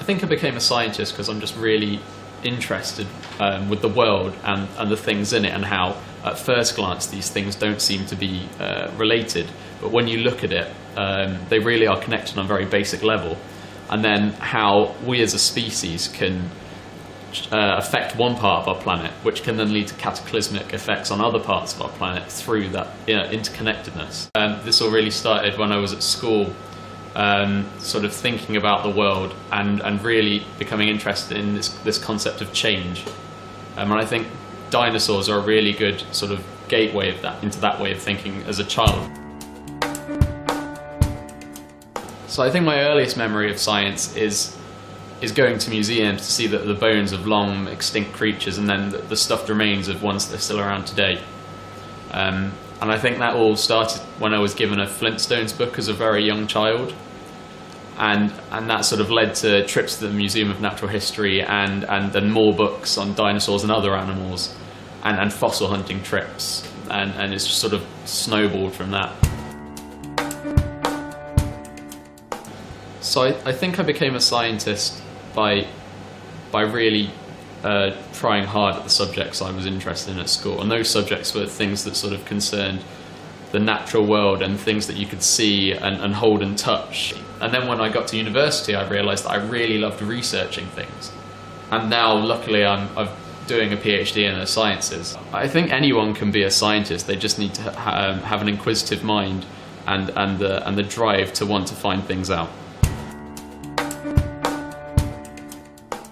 I think I became a scientist because I'm just really interested with the world and the things in it, and how at first glance these things don't seem to be related, but when you look at it, they really are connected on a very basic level. And then how we as a species can affect one part of our planet, which can then lead to cataclysmic effects on other parts of our planet through that interconnectedness. This all really started when I was at school, sort of thinking about the world and really becoming interested in this concept of change. And I think dinosaurs are a really good sort of gateway into that way of thinking as a child. So I think my earliest memory of science is going to museums to see the bones of long extinct creatures, and then the stuffed remains of ones that are still around today. And I think that all started when I was given a Flintstones book as a very young child, and that sort of led to trips to the Museum of Natural History and then more books on dinosaurs and other animals, and fossil hunting trips, and it's just sort of snowballed from that. So I think I became a scientist by really trying hard at the subjects I was interested in at school, and those subjects were things that sort of concerned the natural world and things that you could see and hold and touch. And then when I got to university, I realised that I really loved researching things, and now luckily I'm doing a PhD in the sciences. I think anyone can be a scientist. They just need to have an inquisitive mind and the drive to want to find things out.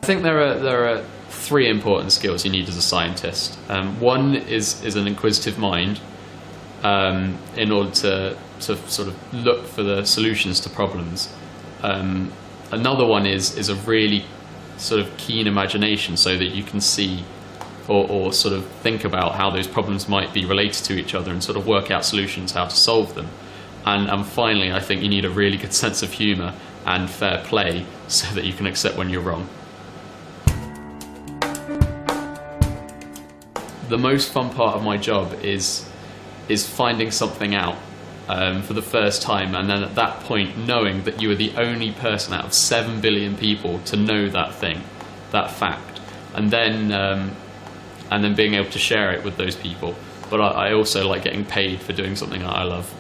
I think there are three important skills you need as a scientist. One is an inquisitive mind, in order to sort of look for the solutions to problems. Another one is a really sort of keen imagination, so that you can see or sort of think about how those problems might be related to each other and sort of work out solutions, how to solve them. And finally, I think you need a really good sense of humour and fair play, so that you can accept when you're wrong. The most fun part of my job is finding something out for the first time, and then at that point knowing that you are the only person out of 7 billion people to know that thing, that fact, and then being able to share it with those people. But I also like getting paid for doing something that I love.